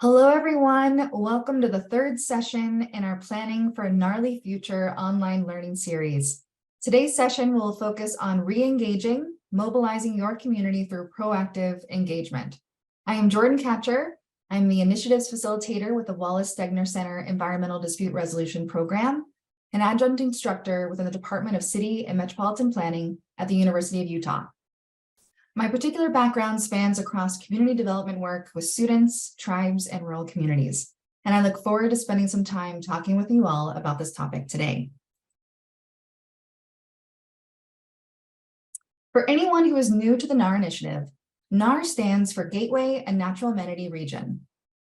Hello, everyone. Welcome to the third session in our Planning for a Gnarly Future online learning series. Today's session will focus on re-engaging, mobilizing your community through proactive engagement. I am Jordan Katcher. I'm the Initiatives Facilitator with the Wallace-Stegner Center Environmental Dispute Resolution Program, an adjunct instructor within the Department of City and Metropolitan Planning at the University of Utah. My particular background spans across community development work with students, tribes, and rural communities, and I look forward to spending some time talking with you all about this topic today. For anyone who is new to the NAR Initiative, NAR stands for Gateway and Natural Amenity Region.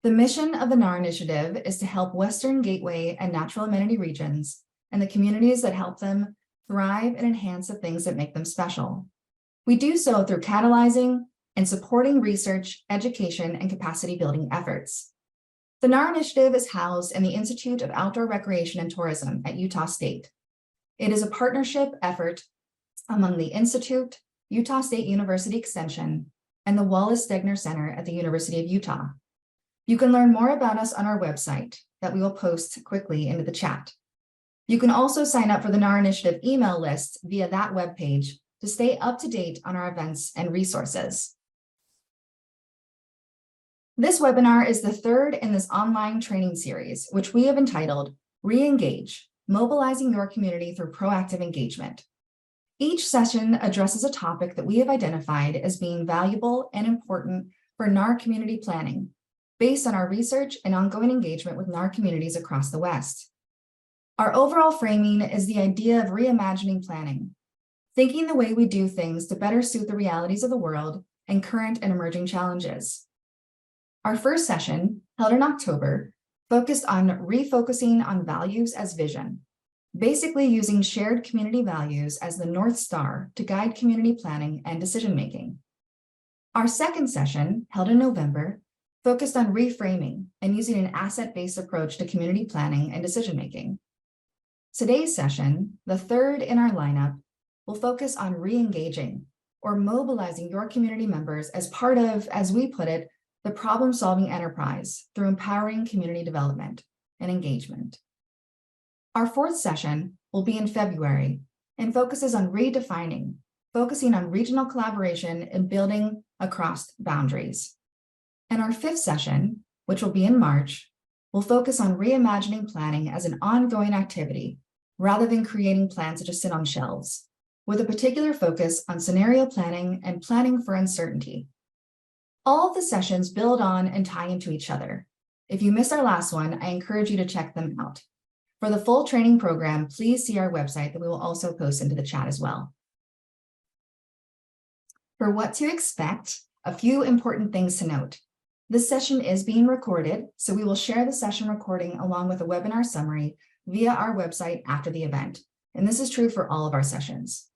The mission of the NAR Initiative is to help Western Gateway and Natural Amenity regions and the communities that help them thrive and enhance the things that make them special. We do so through catalyzing and supporting research, education, and capacity building efforts. The NAR Initiative is housed in the Institute of Outdoor Recreation and Tourism at Utah State. It is a partnership effort among the Institute, Utah State University Extension, and the Wallace-Stegner Center at the University of Utah. You can learn more about us on our website that we will post quickly into the chat. You can also sign up for the NAR Initiative email list via that webpage to stay up to date on our events and resources. This webinar is the third in this online training series, which we have entitled Re-engage, Mobilizing Your Community Through Proactive Engagement. Each session addresses a topic that we have identified as being valuable and important for NAR community planning, based on our research and ongoing engagement with NAR communities across the West. Our overall framing is the idea of reimagining planning, thinking the way we do things to better suit the realities of the world and current and emerging challenges. Our first session, held in October, focused on refocusing on values as vision, basically using shared community values as the North Star to guide community planning and decision-making. Our second session, held in November, focused on reframing and using an asset-based approach to community planning and decision-making. Today's session, the third in our lineup, will focus on re-engaging or mobilizing your community members as part of, as we put it, the problem-solving enterprise through empowering community development and engagement. Our fourth session will be in February and focuses on redefining, focusing on regional collaboration and building across boundaries. And our fifth session, which will be in March, will focus on reimagining planning as an ongoing activity rather than creating plans that just sit on shelves, with a particular focus on scenario planning and planning for uncertainty. All of the sessions build on and tie into each other. If you missed our last one, I encourage you to check them out. For the full training program, please see our website that we will also post into the chat as well. For what to expect, a few important things to note. This session is being recorded, so we will share the session recording along with a webinar summary via our website after the event. And this is true for all of our sessions.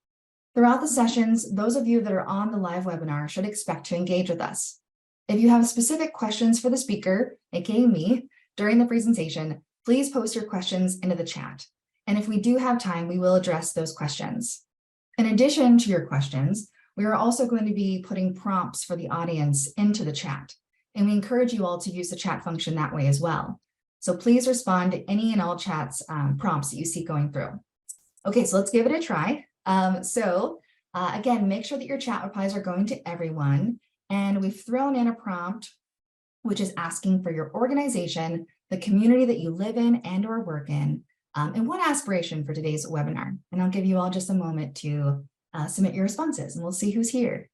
Throughout the sessions, those of you that are on the live webinar should expect to engage with us. If you have specific questions for the speaker, aka me, during the presentation, please post your questions into the chat. And if we do have time, we will address those questions. In addition to your questions, we are also going to be putting prompts for the audience into the chat. And we encourage you all to use the chat function that way as well. So please respond to any and all chats prompts that you see going through. Okay, so let's give it a try. Again, make sure that your chat replies are going to everyone. And we've thrown in a prompt, which is asking for your organization, the community that you live in and or work in, and one aspiration for today's webinar. And I'll give you all just a moment to submit your responses and we'll see who's here.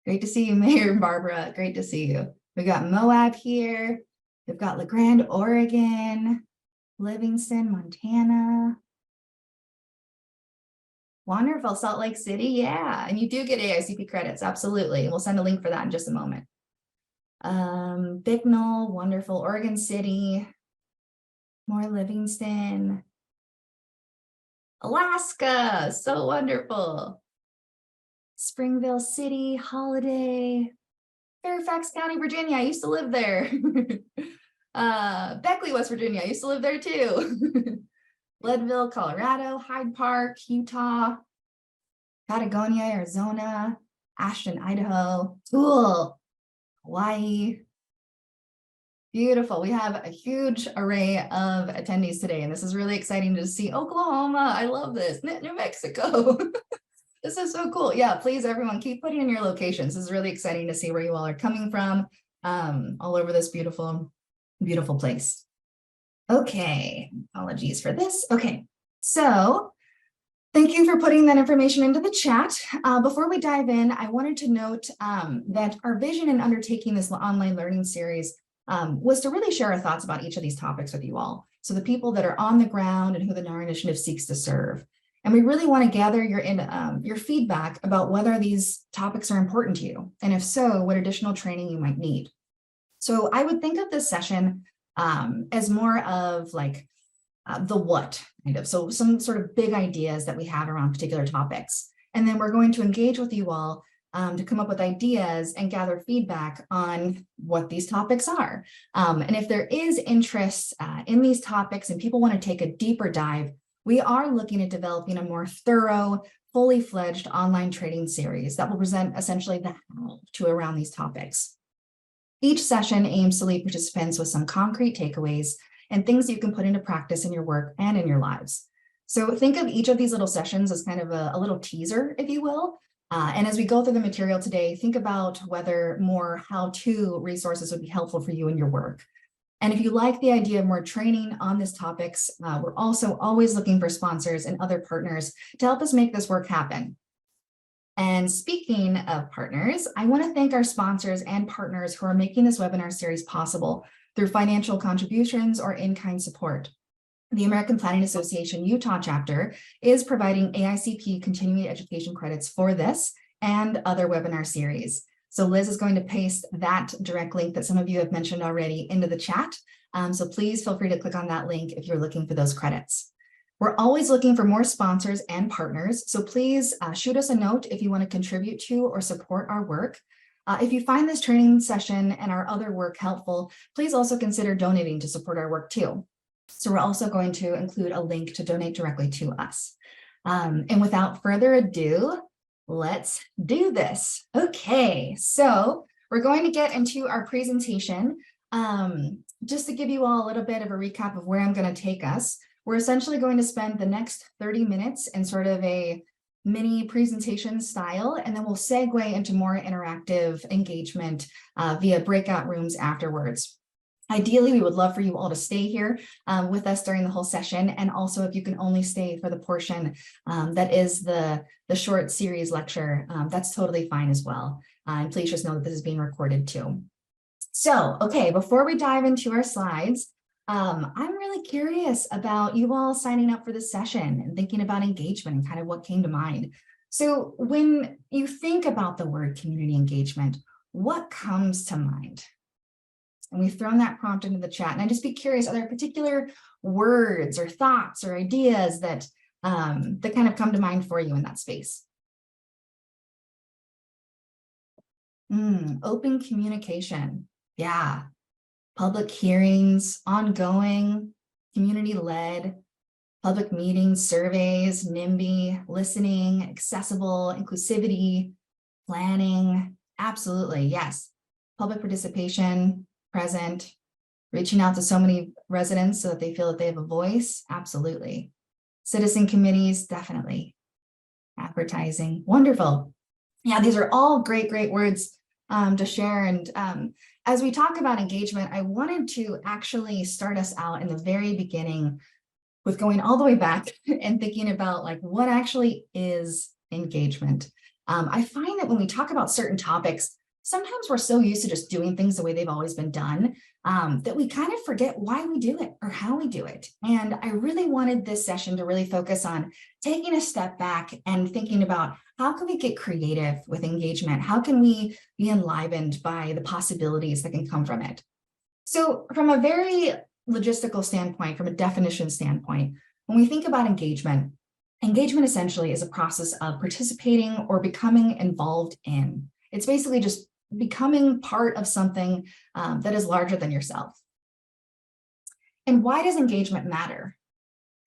Great to see you, Mayor Barbara. Great to see you. We got Moab here. We've got LeGrand, Oregon, Livingston, Montana. Wonderful, Salt Lake City. Yeah, and you do get AICP credits. Absolutely. We'll send a link for that in just a moment. Bicknell, wonderful. Oregon City, more Livingston. Alaska, so wonderful. Springville City, Holiday, Fairfax County, Virginia. I used to live there. Beckley, West Virginia. I used to live there too. Leadville, Colorado, Hyde Park, Utah, Patagonia, Arizona, Ashton, Idaho, cool, Hawaii. Beautiful. We have a huge array of attendees today, and this is really exciting to see. Oklahoma, I love this. New Mexico. This is so cool. Yeah, please, everyone, keep putting in your locations. This is really exciting to see where you all are coming from, all over this beautiful, beautiful place. Okay, apologies for this. Okay, so thank you for putting that information into the chat. Before we dive in, I wanted to note that our vision in undertaking this online learning series was to really share our thoughts about each of these topics with you all. So the people that are on the ground and who the NAR Initiative seeks to serve. And we really want to gather your feedback about whether these topics are important to you. And if so, what additional training you might need. So I would think of this session as more of like the what kind of, so some sort of big ideas that we have around particular topics. And then we're going to engage with you all to come up with ideas and gather feedback on what these topics are. And if there is interest in these topics and people want to take a deeper dive, we are looking at developing a more thorough, fully fledged online training series that will present essentially the how to around these topics. Each session aims to leave participants with some concrete takeaways and things you can put into practice in your work and in your lives. So think of each of these little sessions as kind of a little teaser, if you will. And as we go through the material today, think about whether more how-to resources would be helpful for you in your work. And if you like the idea of more training on these topics, we're also always looking for sponsors and other partners to help us make this work happen. And speaking of partners, I want to thank our sponsors and partners who are making this webinar series possible through financial contributions or in-kind support. The American Planning Association Utah chapter is providing AICP continuing education credits for this and other webinar series. So Liz is going to paste that direct link that some of you have mentioned already into the chat. So please feel free to click on that link if you're looking for those credits. We're always looking for more sponsors and partners. So please shoot us a note if you want to contribute to or support our work. If you find this training session and our other work helpful, please also consider donating to support our work too. So we're also going to include a link to donate directly to us. And without further ado, let's do this. Okay, so we're going to get into our presentation. Just to give you all a little bit of a recap of where I'm going to take us, we're essentially going to spend the next 30 minutes in sort of a mini presentation style, and then we'll segue into more interactive engagement via breakout rooms afterwards. Ideally, we would love for you all to stay here with us during the whole session. And also, if you can only stay for the portion that is the short series lecture, that's totally fine as well. And please just know that this is being recorded too. So, okay, before we dive into our slides, I'm really curious about you all signing up for this session and thinking about engagement and kind of what came to mind. So when you think about the word community engagement, what comes to mind? And we've thrown that prompt into the chat. And I'd just be curious, are there particular words or thoughts or ideas that, that kind of come to mind for you in that space? Open communication. Yeah. Public hearings, ongoing, community-led, public meetings, surveys, NIMBY, listening, accessible, inclusivity, planning. Absolutely, yes. Public participation, present, reaching out to so many residents so that they feel that they have a voice. Absolutely. Citizen committees, definitely. Advertising, wonderful. Yeah, these are all great, great words to share. And as we talk about engagement, I wanted to actually start us out in the very beginning with going all the way back and thinking about like what actually is engagement. I find that when we talk about certain topics, sometimes we're so used to just doing things the way they've always been done that we kind of forget why we do it or how we do it. And I really wanted this session to really focus on taking a step back and thinking about how can we get creative with engagement? How can we be enlivened by the possibilities that can come from it? So from a very logistical standpoint, from a definition standpoint, when we think about engagement, engagement essentially is a process of participating or becoming involved in. It's basically just becoming part of something that is larger than yourself. And why does engagement matter?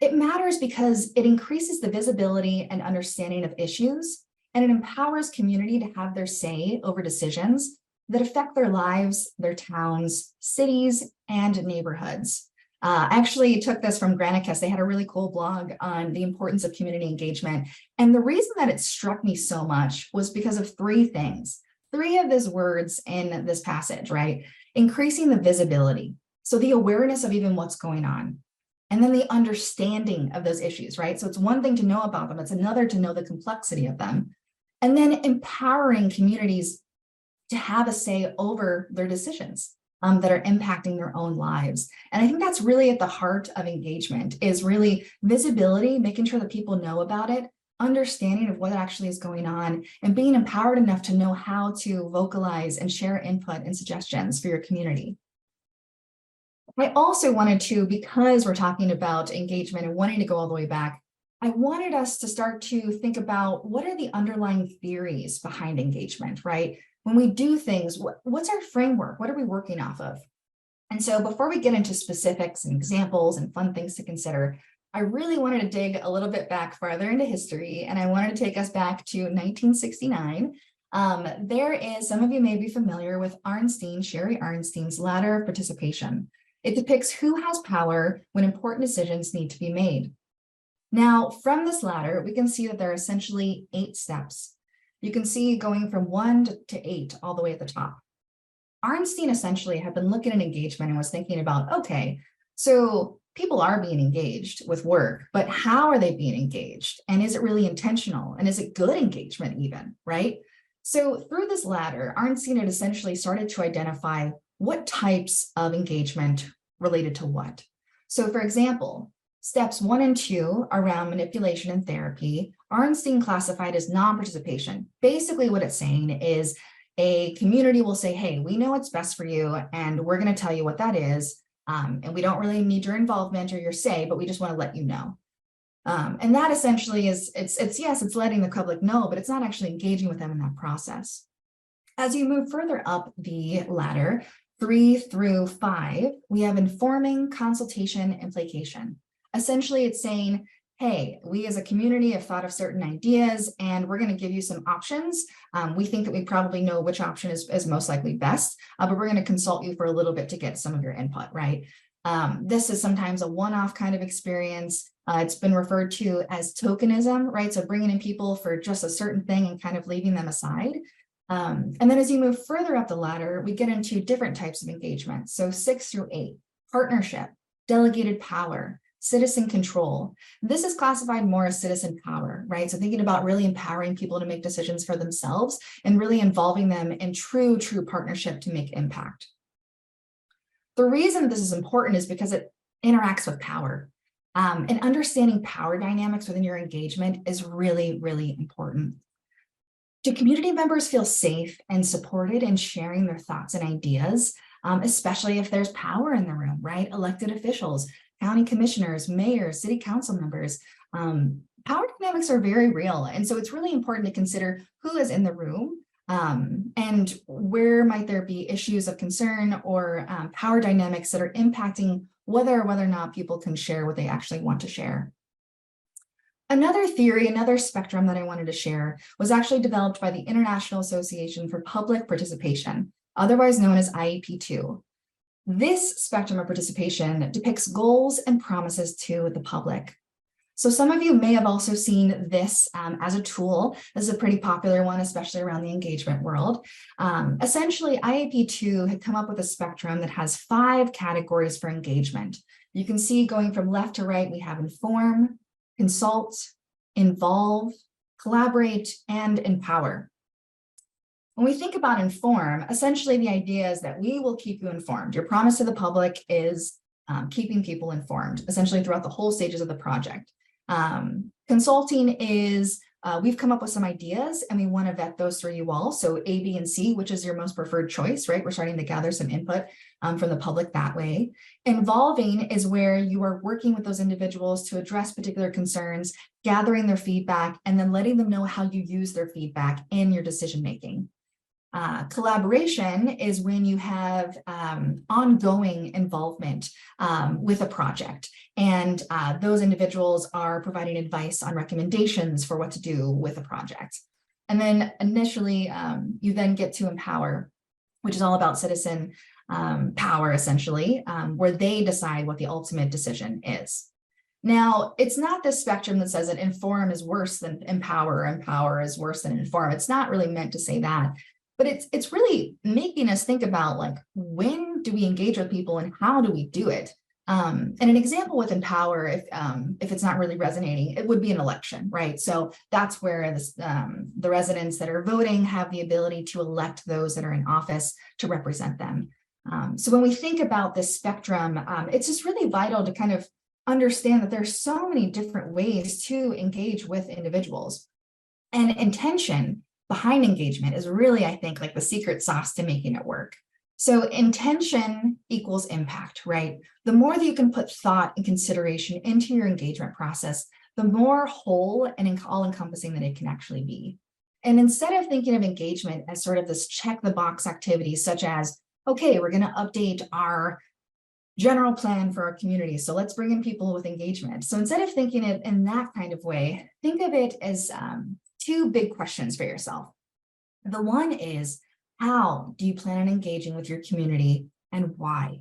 It matters because it increases the visibility and understanding of issues, and it empowers community to have their say over decisions that affect their lives, their towns, cities, and neighborhoods. I actually took this from Granicus. They had a really cool blog on the importance of community engagement. And the reason that it struck me so much was because of three things. Three of these words in this passage, right? Increasing the visibility. So the awareness of even what's going on. And then the understanding of those issues, right? So it's one thing to know about them. It's another to know the complexity of them. And then empowering communities to have a say over their decisions that are impacting their own lives. And I think that's really at the heart of engagement, is really visibility, making sure that people know about it, understanding of what actually is going on, and being empowered enough to know how to vocalize and share input and suggestions for your community. I also wanted to, because we're talking about engagement and wanting to go all the way back, I wanted us to start to think about what are the underlying theories behind engagement, right? When we do things, what's our framework? What are we working off of? And so before we get into specifics and examples and fun things to consider, I really wanted to dig a little bit back farther into history, and I wanted to take us back to 1969. There is, some of you may be familiar with Sherry Arnstein's ladder of participation. It depicts who has power when important decisions need to be made. Now, from this ladder, we can see that there are essentially 8 steps. You can see going from 1 to 8 all the way at the top. Arnstein essentially had been looking at engagement and was thinking about, okay, so people are being engaged with work, but how are they being engaged? And is it really intentional? And is it good engagement even, right? So through this ladder, Arnstein had essentially started to identify what types of engagement related to what. So for example, steps 1 and 2 around manipulation and therapy, Arnstein classified as non-participation. Basically what it's saying is a community will say, hey, we know what's best for you, and we're going to tell you what that is. And we don't really need your involvement or your say, but we just want to let you know. And that essentially is, yes, it's letting the public know, but it's not actually engaging with them in that process. As you move further up the ladder, 3 through 5, we have informing, consultation, and placation. Essentially, it's saying, hey, we as a community have thought of certain ideas, and we're going to give you some options. We think that we probably know which option is most likely best, but we're going to consult you for a little bit to get some of your input, right? This is sometimes a one-off kind of experience. It's been referred to as tokenism, right? So bringing in people for just a certain thing and kind of leaving them aside. And then as you move further up the ladder, we get into different types of engagement. So 6 through 8, partnership, delegated power, citizen control. This is classified more as citizen power, right? So thinking about really empowering people to make decisions for themselves and really involving them in true partnership to make impact. The reason this is important is because it interacts with power. And understanding power dynamics within your engagement is really, really important. Do community members feel safe and supported in sharing their thoughts and ideas, especially if there's power in the room, right? Elected officials, county commissioners, mayors, city council members. Power dynamics are very real. And so it's really important to consider who is in the room and where might there be issues of concern or power dynamics that are impacting whether or not people can share what they actually want to share. Another theory, another spectrum that I wanted to share was actually developed by the International Association for Public Participation, otherwise known as IAP2. This spectrum of participation depicts goals and promises to the public. So some of you may have also seen this as a tool. This is a pretty popular one, especially around the engagement world. Essentially, IAP2 had come up with a spectrum that has 5 categories for engagement. You can see going from left to right, we have inform, consult, involve, collaborate, and empower. When we think about inform, essentially the idea is that we will keep you informed. Your promise to the public is keeping people informed, essentially throughout the whole stages of the project. Consulting is, we've come up with some ideas and we want to vet those through you all. So A, B, and C, which is your most preferred choice, right? We're starting to gather some input from the public that way. Involving is where you are working with those individuals to address particular concerns, gathering their feedback, and then letting them know how you use their feedback in your decision-making. Collaboration is when you have ongoing involvement with a project, and those individuals are providing advice on recommendations for what to do with a project. And then initially, you then get to empower, which is all about citizen power, essentially, where they decide what the ultimate decision is. Now, it's not this spectrum that says that inform is worse than empower, or empower is worse than inform. It's not really meant to say that, but it's really making us think about, like, when do we engage with people and how do we do it? And an example with empower, if it's not really resonating, it would be an election, right? So that's where this, the residents that are voting have the ability to elect those that are in office to represent them. So when we think about this spectrum, it's just really vital to kind of understand that there's so many different ways to engage with individuals. And intention behind engagement is really, I think, like the secret sauce to making it work. So intention equals impact, right? The more that you can put thought and consideration into your engagement process, the more whole and all-encompassing that it can actually be. And instead of thinking of engagement as sort of this check the box activity, such as, okay, we're going to update our general plan for our community, so let's bring in people with engagement. So instead of thinking it in that kind of way, think of it as two big questions for yourself. The one is, how do you plan on engaging with your community and why?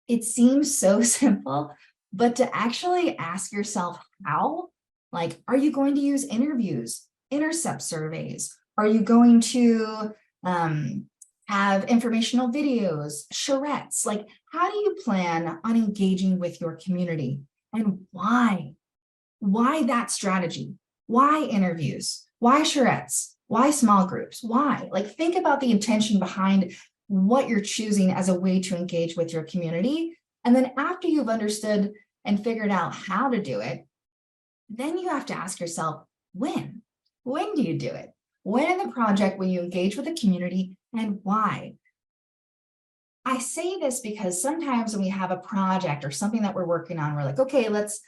It seems so simple, but to actually ask yourself how, like, are you going to use interviews, intercept surveys? Are you going to have informational videos, charrettes? Like, how do you plan on engaging with your community and why? Why that strategy? Why interviews? Why charrettes? Why small groups? Why? Like, think about the intention behind what you're choosing as a way to engage with your community. And then after you've understood and figured out how to do it, then you have to ask yourself, when? When do you do it? When in the project will you engage with the community and why? I say this because sometimes when we have a project or something that we're working on, we're like, okay, let's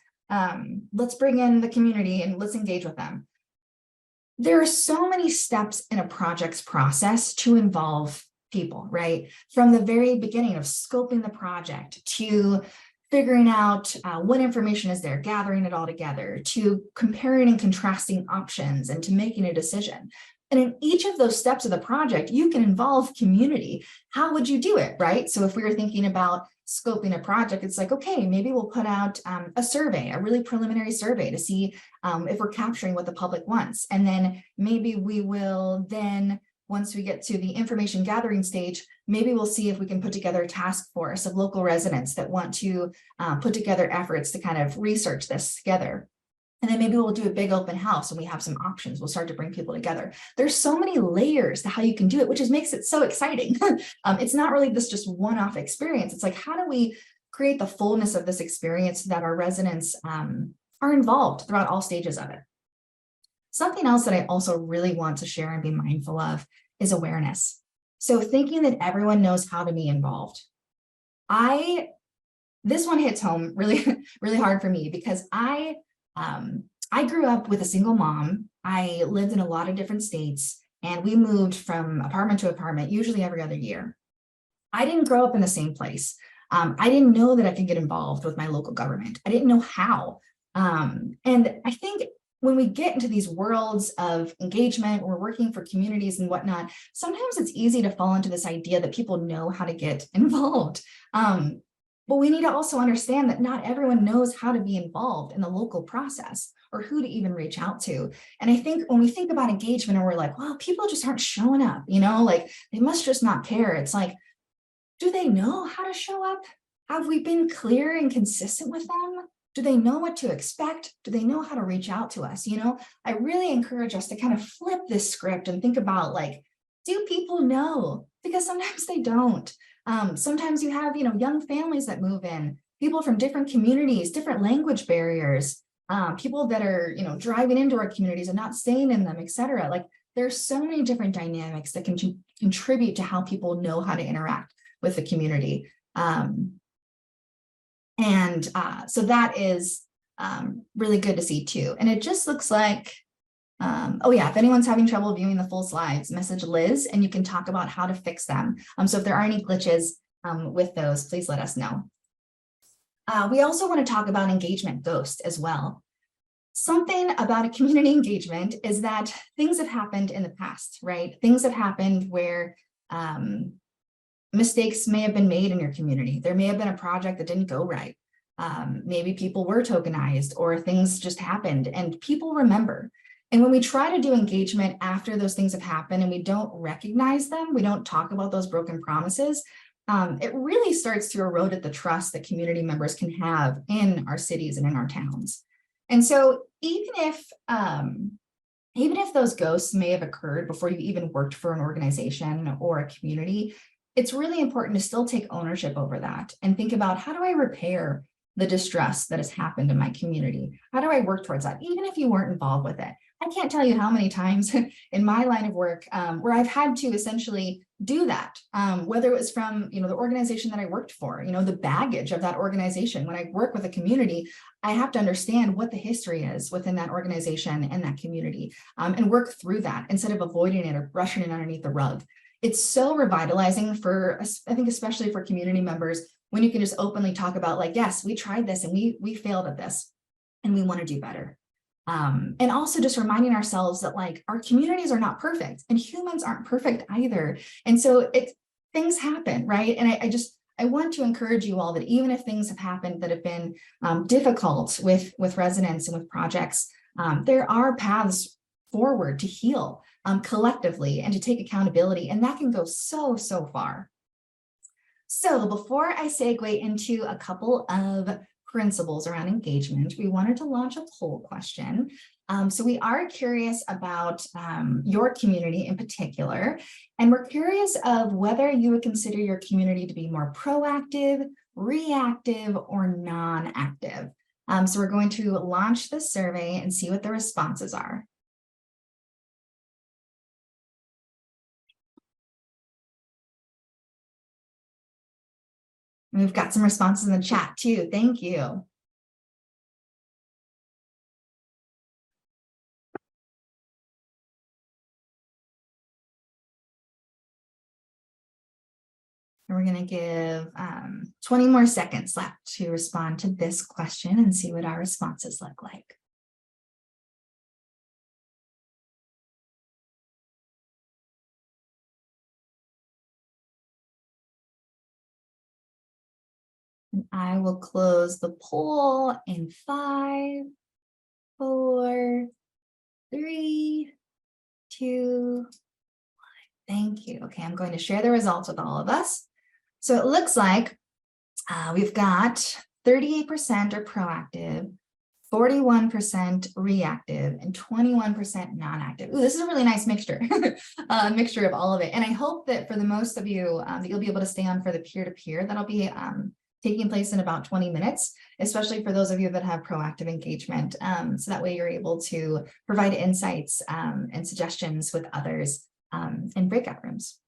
bring in the community and let's engage with them. There are so many steps in a project's process to involve people, right? From the very beginning of scoping the project to figuring out what information is there, gathering it all together, to comparing and contrasting options, and to making a decision. And in each of those steps of the project, you can involve community. How would you do it, right? So if we were thinking about scoping a project, it's like, okay, maybe we'll put out a survey, a really preliminary survey to see if we're capturing what the public wants. And then maybe we will then, once we get to the information gathering stage, maybe we'll see if we can put together a task force of local residents that want to put together efforts to kind of research this together. And then maybe we'll do a big open house and we have some options. We'll start to bring people together. There's so many layers to how you can do it, which makes it so exciting. It's not really this just one-off experience. It's like, how do we create the fullness of this experience so that our residents are involved throughout all stages of it? Something else that I also really want to share and be mindful of is awareness. So thinking that everyone knows how to be involved. This one hits home really, really hard for me because I grew up with a single mom. I lived in a lot of different states and we moved from apartment to apartment, usually every other year. I didn't grow up in the same place. I didn't know that I could get involved with my local government. I didn't know how. And I think when we get into these worlds of engagement, we're working for communities and whatnot, sometimes it's easy to fall into this idea that people know how to get involved. But we need to also understand that not everyone knows how to be involved in the local process or who to even reach out to. And I think when we think about engagement and we're like, well, people just aren't showing up, like they must just not care. It's like, do they know how to show up? Have we been clear and consistent with them? Do they know what to expect? Do they know how to reach out to us? I really encourage us to kind of flip this script and think about, like, do people know? Because sometimes they don't. Sometimes you have, young families that move in, people from different communities, different language barriers, people that are, driving into our communities and not staying in them, et cetera. Like, there's so many different dynamics that can contribute to how people know how to interact with the community. So that is really good to see too. And it just looks like Oh yeah, if anyone's having trouble viewing the full slides, message Liz and you can talk about how to fix them. So if there are any glitches with those, please let us know. We also want to talk about engagement ghost as well. Something about a community engagement is that things have happened in the past, right? Things have happened where mistakes may have been made in your community. There may have been a project that didn't go right. Maybe people were tokenized or things just happened and people remember. And when we try to do engagement after those things have happened and we don't recognize them, we don't talk about those broken promises, it really starts to erode at the trust that community members can have in our cities and in our towns. And so even if those ghosts may have occurred before you even worked for an organization or a community, it's really important to still take ownership over that and think about, how do I repair the distress that has happened in my community? How do I work towards that? Even if you weren't involved with it. I can't tell you how many times in my line of work where I've had to essentially do that, whether it was from the organization that I worked for, the baggage of that organization. When I work with a community, I have to understand what the history is within that organization and that community, and work through that instead of avoiding it or brushing it underneath the rug. It's so revitalizing for, I think, especially for community members, when you can just openly talk about, like, yes, we tried this and we failed at this and we want to do better. And also just reminding ourselves that, like, our communities are not perfect and humans aren't perfect either. And so things happen, right? And I want to encourage you all that even if things have happened that have been difficult with residents and with projects, there are paths forward to heal collectively and to take accountability. And that can go so far. So before I segue into a couple of principles around engagement, we wanted to launch a poll question. So we are curious about your community in particular, and we're curious of whether you would consider your community to be more proactive, reactive, or non-active. So we're going to launch this survey and see what the responses are. We've got some responses in the chat too. Thank you. And we're going to give 20 more seconds left to respond to this question and see what our responses look like. And I will close the poll in 5, 4, 3, 2, 1. Thank you. Okay, I'm going to share the results with all of us. So it looks like we've got 38% are proactive, 41% reactive, and 21% non-active. Ooh, this is a really nice mixture, mixture of all of it. And I hope that for the most of you, that you'll be able to stay on for the peer-to-peer. That'll be taking place in about 20 minutes, especially for those of you that have proactive engagement. So that way you're able to provide insights and suggestions with others in breakout rooms.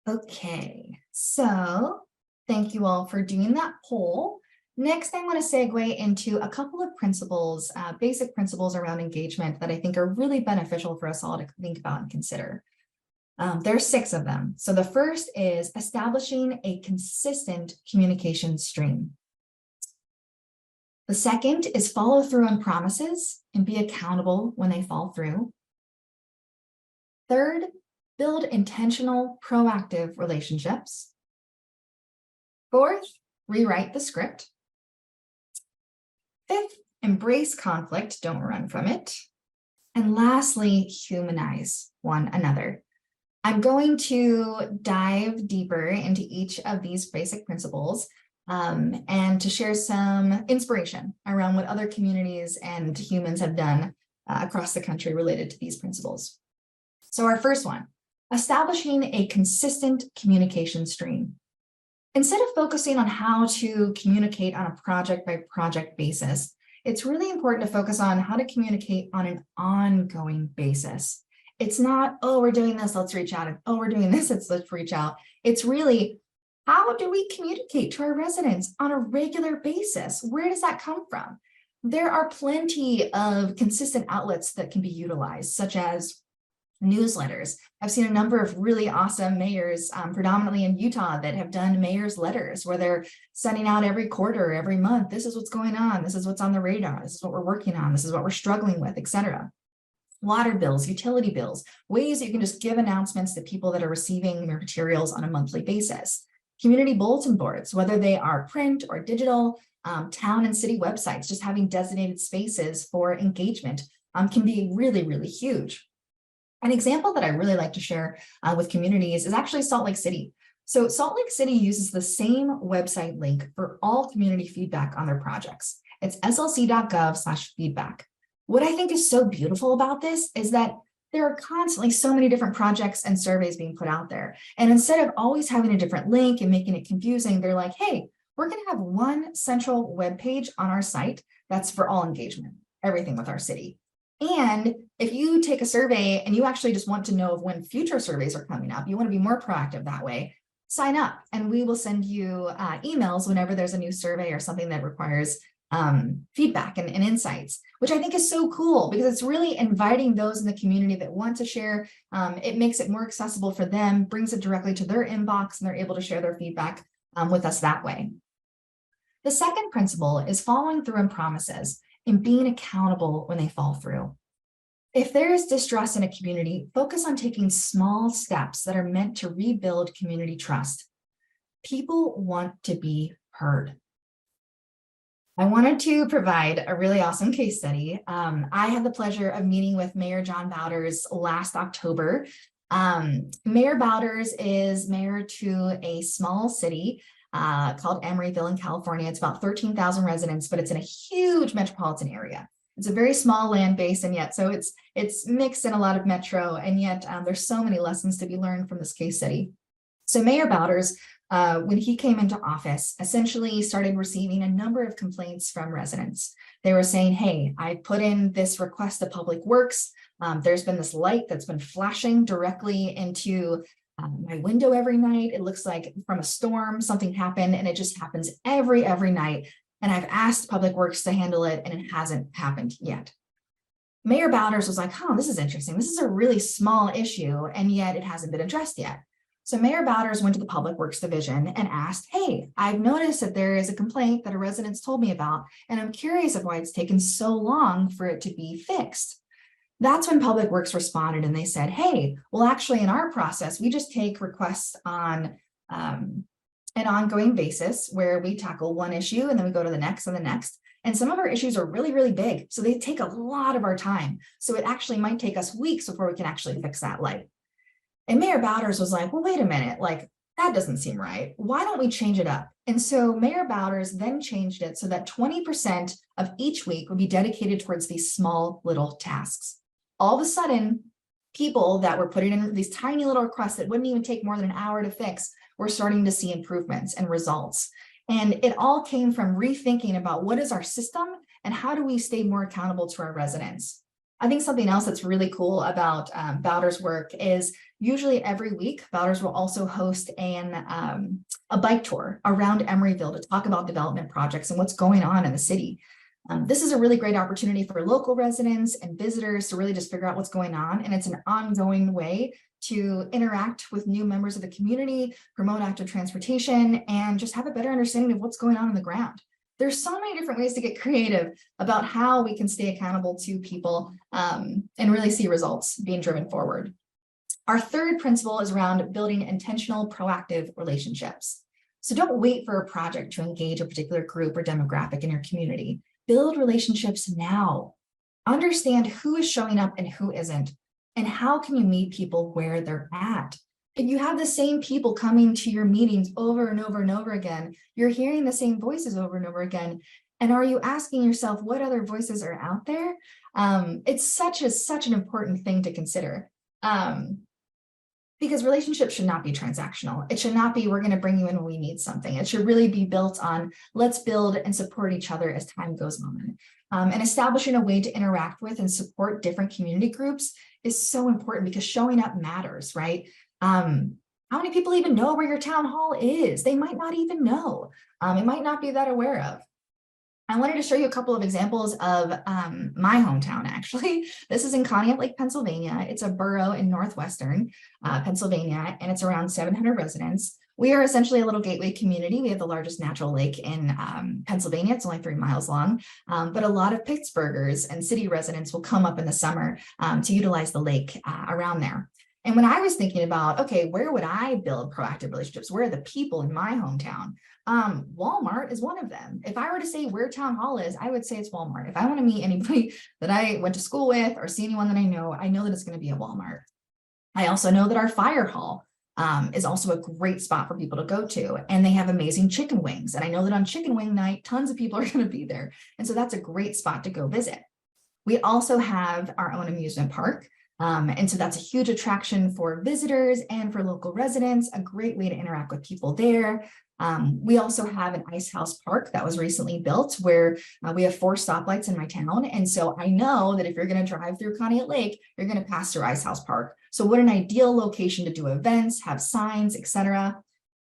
Okay, so thank you all for doing that poll. Next, I want to segue into a couple of principles, basic principles around engagement that I think are really beneficial for us all to think about and consider. There are 6 of them. So the first is establishing a consistent communication stream. The second is follow through on promises and be accountable when they fall through. Third, build intentional, proactive relationships. Fourth, rewrite the script. Fifth, embrace conflict, don't run from it. And lastly, humanize one another. I'm going to dive deeper into each of these basic principles and to share some inspiration around what other communities and humans have done across the country related to these principles. So our first one, establishing a consistent communication stream. Instead of focusing on how to communicate on a project-by-project basis, it's really important to focus on how to communicate on an ongoing basis. It's not, oh, we're doing this, let's reach out, and oh, we're doing this, let's reach out. It's really, how do we communicate to our residents on a regular basis? Where does that come from? There are plenty of consistent outlets that can be utilized, such as newsletters. I've seen a number of really awesome mayors, predominantly in Utah, that have done mayor's letters where they're sending out every quarter, every month. This is what's going on. This is what's on the radar. This is what we're working on. This is what we're struggling with, etc. Water bills, utility bills, ways that you can just give announcements to people that are receiving your materials on a monthly basis. Community bulletin boards, whether they are print or digital, town and city websites, just having designated spaces for engagement can be really, really huge. An example that I really like to share with communities is actually Salt Lake City. So Salt Lake City uses the same website link for all community feedback on their projects. It's slc.gov/feedback. What I think is so beautiful about this is that there are constantly so many different projects and surveys being put out there. And instead of always having a different link and making it confusing, they're like, hey, we're going to have one central web page on our site that's for all engagement, everything with our city. And if you take a survey and you actually just want to know of when future surveys are coming up, you want to be more proactive that way, sign up and we will send you emails whenever there's a new survey or something that requires feedback and insights, which I think is so cool because it's really inviting those in the community that want to share. It makes it more accessible for them, brings it directly to their inbox, and they're able to share their feedback with us that way. The second principle is following through on promises and being accountable when they fall through. If there is distrust in a community, focus on taking small steps that are meant to rebuild community trust. People want to be heard. I wanted to provide a really awesome case study. I had the pleasure of meeting with Mayor John Bowders last October. Mayor Bowders is mayor to a small city called Emeryville in California. It's about 13,000 residents, but it's in a huge metropolitan area. It's a very small land base, and yet so it's mixed in a lot of metro, and yet there's so many lessons to be learned from this case study. So Mayor Bowders, when he came into office, essentially started receiving a number of complaints from residents. They were saying, hey, I put in this request to Public Works. There's been this light that's been flashing directly into my window every night. It looks like from a storm, something happened, and it just happens every night. And I've asked Public Works to handle it, and it hasn't happened yet. Mayor Bowders was like, this is interesting. This is a really small issue, and yet it hasn't been addressed yet. So Mayor Bowders went to the Public Works Division and asked, hey, I've noticed that there is a complaint that a resident's told me about, and I'm curious of why it's taken so long for it to be fixed. That's when Public Works responded and they said, hey, well, actually in our process, we just take requests on an ongoing basis where we tackle one issue and then we go to the next and the next. And some of our issues are really, really big. So they take a lot of our time. So it actually might take us weeks before we can actually fix that light. And Mayor Bowders was like, well, wait a minute, like that doesn't seem right. Why don't we change it up? And so Mayor Bowders then changed it so that 20% of each week would be dedicated towards these small little tasks. All of a sudden, people that were putting in these tiny little requests that wouldn't even take more than an hour to fix, we're starting to see improvements and results. And it all came from rethinking about what is our system and how do we stay more accountable to our residents. I think something else that's really cool about Bowders' work is usually every week, Bowders will also host a bike tour around Emeryville to talk about development projects and what's going on in the city. This is a really great opportunity for local residents and visitors to really just figure out what's going on. And it's an ongoing way to interact with new members of the community, promote active transportation, and just have a better understanding of what's going on the ground. There's so many different ways to get creative about how we can stay accountable to people and really see results being driven forward. Our third principle is around building intentional, proactive relationships. So don't wait for a project to engage a particular group or demographic in your community. Build relationships now. Understand who is showing up and who isn't, and how can you meet people where they're at. If you have the same people coming to your meetings over and over and over again, you're hearing the same voices over and over again. And are you asking yourself what other voices are out there? It's such an important thing to consider. Because relationships should not be transactional. It should not be, we're going to bring you in when we need something. It should really be built on, let's build and support each other as time goes on. And establishing a way to interact with and support different community groups is so important because showing up matters, right? How many people even know where your town hall is? They might not even know. It might not be that aware of. I wanted to show you a couple of examples of my hometown, actually. This is in Conneaut Lake, Pennsylvania. It's a borough in northwestern Pennsylvania, and it's around 700 residents. We are essentially a little gateway community. We have the largest natural lake in Pennsylvania. It's only 3 miles long, but a lot of Pittsburghers and city residents will come up in the summer to utilize the lake around there. And when I was thinking about, okay, where would I build proactive relationships? Where are the people in my hometown? Walmart is one of them. If I were to say where town hall is, I would say it's Walmart. If I want to meet anybody that I went to school with or see anyone that I know that it's going to be a Walmart. I also know that our fire hall is also a great spot for people to go to, and they have amazing chicken wings. And I know that on chicken wing night, tons of people are going to be there. And so that's a great spot to go visit. We also have our own amusement park. And so that's a huge attraction for visitors and for local residents, a great way to interact with people there. We also have an ice house park that was recently built where we have 4 stoplights in my town. And so I know that if you're going to drive through Conneaut Lake, you're going to pass through Ice House Park. So what an ideal location to do events, have signs, etc.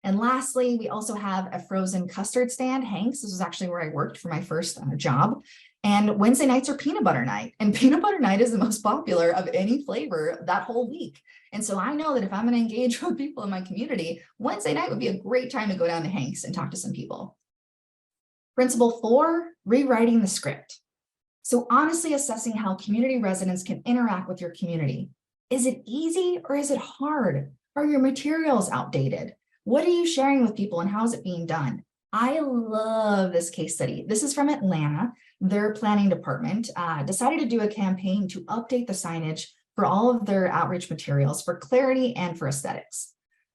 And lastly, we also have a frozen custard stand, Hanks. This was actually where I worked for my first job. And Wednesday nights are peanut butter night. And peanut butter night is the most popular of any flavor that whole week. And so I know that if I'm going to engage with people in my community, Wednesday night would be a great time to go down to Hanks and talk to some people. Principle 4, rewriting the script. So honestly assessing how community residents can interact with your community. Is it easy or is it hard? Are your materials outdated? What are you sharing with people and how is it being done? I love this case study. This is from Atlanta. Their planning department decided to do a campaign to update the signage for all of their outreach materials for clarity and for aesthetics.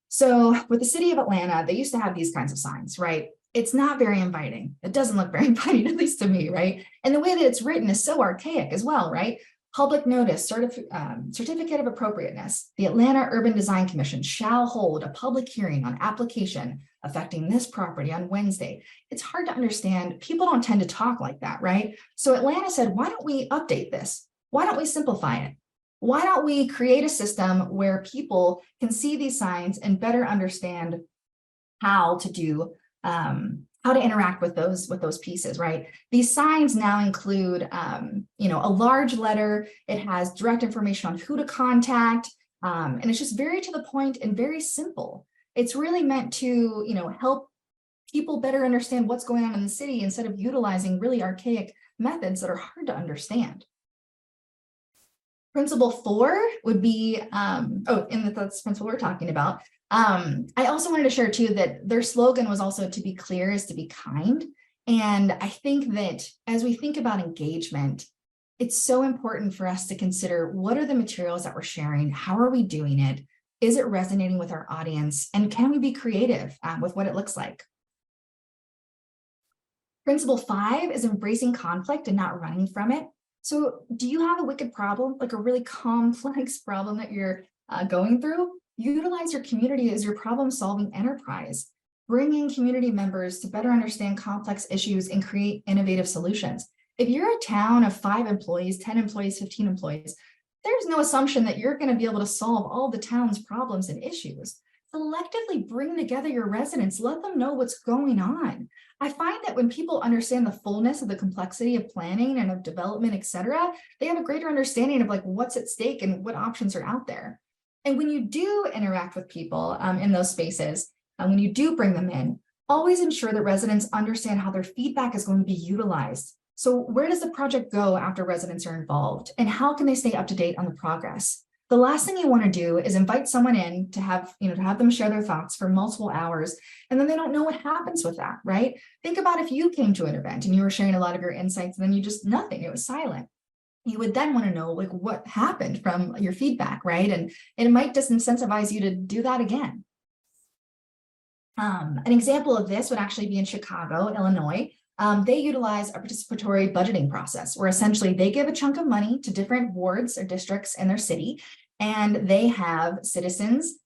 So with the city of Atlanta, they used to have these kinds of signs, right? It's not very inviting. It doesn't look very inviting, at least to me, right? And the way that it's written is so archaic as well, right? Public notice, certificate of appropriateness. The Atlanta Urban Design Commission shall hold a public hearing on application affecting this property on Wednesday. It's hard to understand. People don't tend to talk like that, right? So Atlanta said, why don't we update this? Why don't we simplify it? Why don't we create a system where people can see these signs and better understand how to do how to interact with those pieces, right? These signs now include, a large letter. It has direct information on who to contact, and it's just very to the point and very simple. It's really meant to, help people better understand what's going on in the city instead of utilizing really archaic methods that are hard to understand. Principle 4 would be, that's principle we're talking about. I also wanted to share too that their slogan was also to be clear is to be kind. And I think that as we think about engagement, it's so important for us to consider what are the materials that we're sharing? How are we doing it? Is it resonating with our audience? And can we be creative with what it looks like? Principle 5 is embracing conflict and not running from it. So do you have a wicked problem, like a really complex problem that you're going through? Utilize your community as your problem-solving enterprise. Bring in community members to better understand complex issues and create innovative solutions. If you're a town of 5 employees, 10 employees, 15 employees, there's no assumption that you're going to be able to solve all the town's problems and issues. Selectively bring together your residents, let them know what's going on. I find that when people understand the fullness of the complexity of planning and of development, et cetera, they have a greater understanding of like what's at stake and what options are out there. And when you do interact with people in those spaces, and when you do bring them in, always ensure that residents understand how their feedback is going to be utilized. So where does the project go after residents are involved? And how can they stay up to date on the progress? The last thing you want to do is invite someone in to have them share their thoughts for multiple hours, and then they don't know what happens with that, right? Think about if you came to an event and you were sharing a lot of your insights and then you just nothing, it was silent. You would then want to know like what happened from your feedback, right? And it might disincentivize you to do that again. An example of this would actually be in Chicago, Illinois. They utilize a participatory budgeting process where essentially they give a chunk of money to different wards or districts in their city, and they have citizens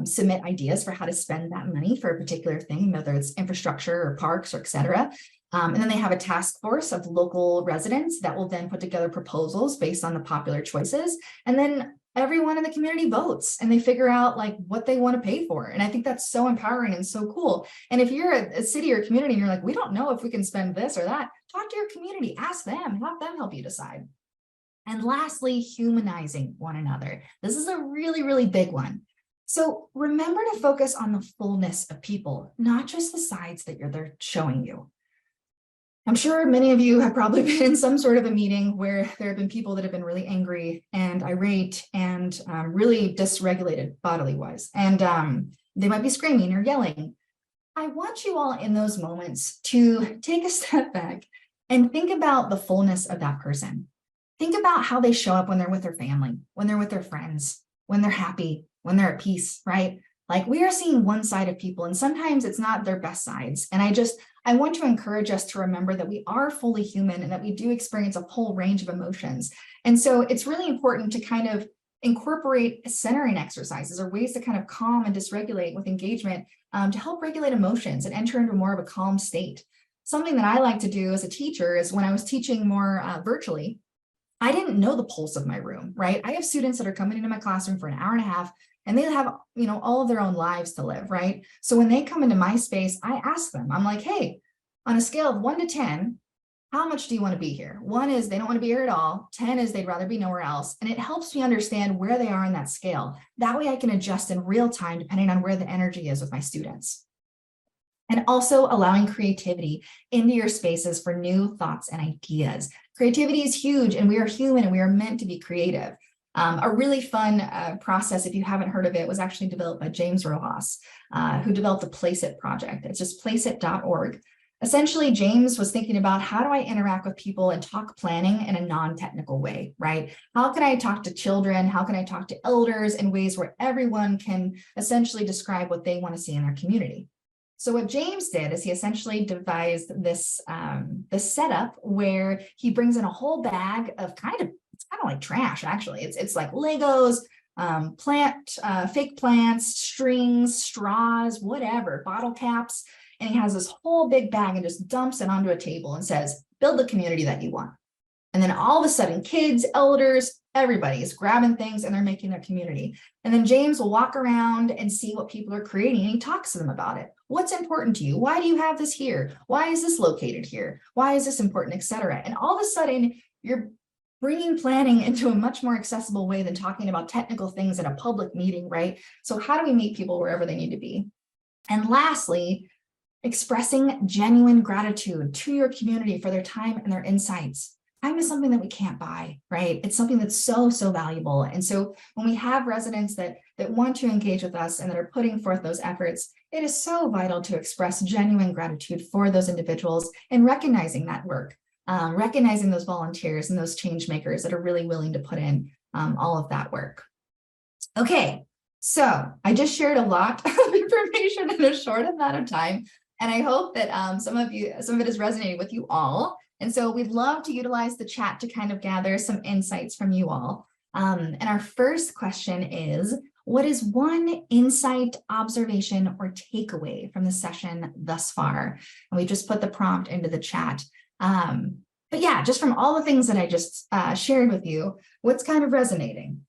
submit ideas for how to spend that money for a particular thing, whether it's infrastructure or parks or et cetera. And then they have a task force of local residents that will then put together proposals based on the popular choices. And then everyone in the community votes and they figure out like what they want to pay for. And I think that's so empowering and so cool. And if you're a city or community and you're like, we don't know if we can spend this or that, talk to your community, ask them, have them help you decide. And lastly, humanizing one another. This is a really, really big one. So remember to focus on the fullness of people, not just the sides that they're showing you. I'm sure many of you have probably been in some sort of a meeting where there have been people that have been really angry and irate and really dysregulated bodily wise. And they might be screaming or yelling. I want you all in those moments to take a step back and think about the fullness of that person. Think about how they show up when they're with their family, when they're with their friends, when they're happy, when they're at peace, right? Like we are seeing one side of people and sometimes it's not their best sides. And I want to encourage us to remember that we are fully human and that we do experience a whole range of emotions. And so it's really important to kind of incorporate centering exercises or ways to kind of calm and dysregulate with engagement to help regulate emotions and enter into more of a calm state. Something that I like to do as a teacher is when I was teaching more virtually, I didn't know the pulse of my room, right? I have students that are coming into my classroom for an hour and a half and they have, all of their own lives to live, right? So when they come into my space, I ask them, I'm like, hey, on a scale of 1 to 10, how much do you want to be here? 1 is they don't want to be here at all. 10 is they'd rather be nowhere else. And it helps me understand where they are in that scale. That way I can adjust in real time, depending on where the energy is with my students. And also allowing creativity into your spaces for new thoughts and ideas. Creativity is huge and we are human and we are meant to be creative. A really fun process, if you haven't heard of it, was actually developed by James Rojas, who developed the Placeit project. It's just placeit.org. Essentially, James was thinking about how do I interact with people and talk planning in a non-technical way, right? How can I talk to children? How can I talk to elders in ways where everyone can essentially describe what they want to see in their community? So what James did is he essentially devised this setup where he brings in a whole bag of it's kind of like trash, actually. It's like Legos, fake plants, strings, straws, whatever, bottle caps. And he has this whole big bag and just dumps it onto a table and says, build the community that you want. And then all of a sudden, kids, elders, everybody is grabbing things and they're making their community. And then James will walk around and see what people are creating and he talks to them about it. What's important to you? Why do you have this here? Why is this located here? Why is this important, et cetera? And all of a sudden, you're bringing planning into a much more accessible way than talking about technical things in a public meeting, right? So how do we meet people wherever they need to be? And lastly, expressing genuine gratitude to your community for their time and their insights. Time is something that we can't buy, right? It's something that's so, so valuable. And so when we have residents that want to engage with us and that are putting forth those efforts, it is so vital to express genuine gratitude for those individuals and recognizing that work. Recognizing those volunteers and those change makers that are really willing to put in all of that work. Okay, so I just shared a lot of information in a short amount of time, and I hope that some of it has resonated with you all. And so we'd love to utilize the chat to kind of gather some insights from you all. And our first question is, what is one insight, observation, or takeaway from the session thus far? And we just put the prompt into the chat. But yeah, just from all the things that I just shared with you, what's kind of resonating?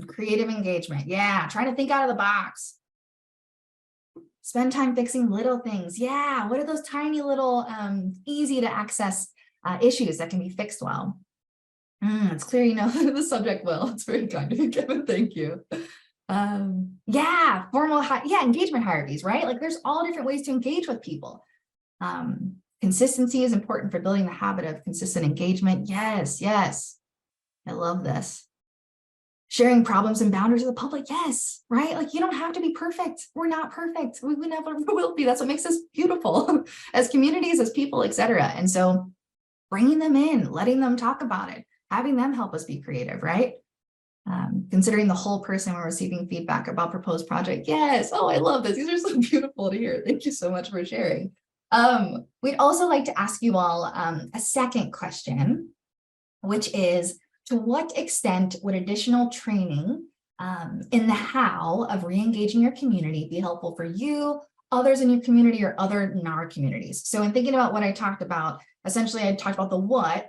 Creative engagement. Yeah, trying to think out of the box. Spend time fixing little things. Yeah, what are those tiny little easy to access issues that can be fixed well? It's clear you know the subject well. It's very kind of you, Kevin. Thank you. Yeah, engagement hierarchies, right? Like there's all different ways to engage with people. Consistency is important for building the habit of consistent engagement. Yes, I love this. Sharing problems and boundaries with the public. Yes, right? Like you don't have to be perfect. We're not perfect. We never will be. That's what makes us beautiful as communities, as people, etc. And so bringing them in, letting them talk about it, having them help us be creative, right? Considering the whole person when receiving feedback about proposed project. Yes. Oh, I love this. These are so beautiful to hear. Thank you so much for sharing. We'd also like to ask you all a second question, which is, to what extent would additional training in the how of re-engaging your community be helpful for you, others in your community, or other NAR communities? So in thinking about what I talked about, essentially I talked about the what,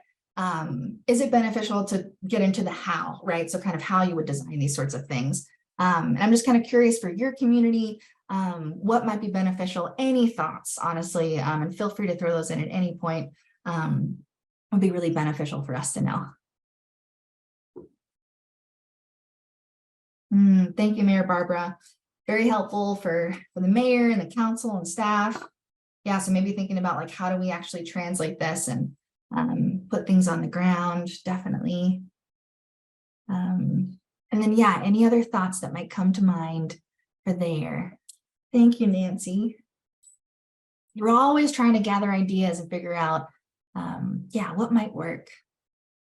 Is it beneficial to get into the how, right? So kind of how you would design these sorts of things. And I'm just kind of curious for your community, what might be beneficial, any thoughts, honestly, and feel free to throw those in at any point. Would be really beneficial for us to know. Thank you, Mayor Barbara. Very helpful for the mayor and the council and staff. Yeah, so maybe thinking about like, how do we actually translate this and put things on the ground, definitely. And then, yeah, any other thoughts that might come to mind for there? Thank you, Nancy. You're always trying to gather ideas and figure out, yeah, what might work.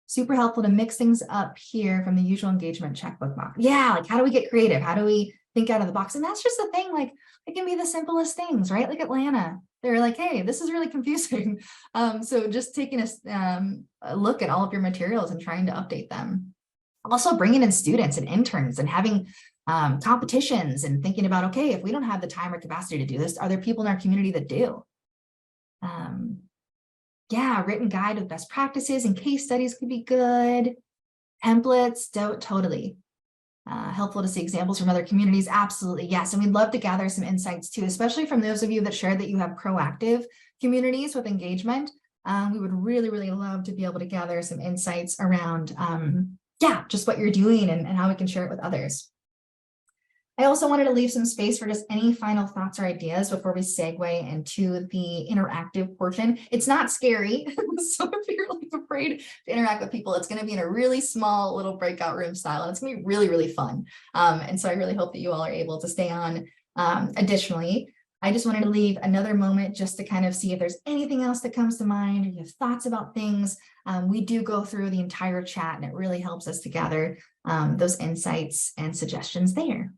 Super helpful to mix things up here from the usual engagement checkbook box. Yeah, like how do we get creative? How do we think out of the box? And that's just the thing, like it can be the simplest things, right? Like Atlanta, they're like, hey, this is really confusing. So just taking a look at all of your materials and trying to update them. Also bringing in students and interns and having competitions and thinking about, okay, if we don't have the time or capacity to do this, are there people in our community that do? Yeah, written guide of best practices and case studies could be good. Templates, totally. Helpful to see examples from other communities. Absolutely, yes. And we'd love to gather some insights too, especially from those of you that shared that you have proactive communities with engagement. We would really, really love to be able to gather some insights around, yeah, just what you're doing and how we can share it with others. I also wanted to leave some space for just any final thoughts or ideas before we segue into the interactive portion. It's not scary. So if you're like afraid to interact with people, it's going to be in a really small little breakout room style. And it's going to be really, really fun. And so I really hope that you all are able to stay on. Additionally, I just wanted to leave another moment just to kind of see if there's anything else that comes to mind or you have thoughts about things. We do go through the entire chat and it really helps us to gather those insights and suggestions there.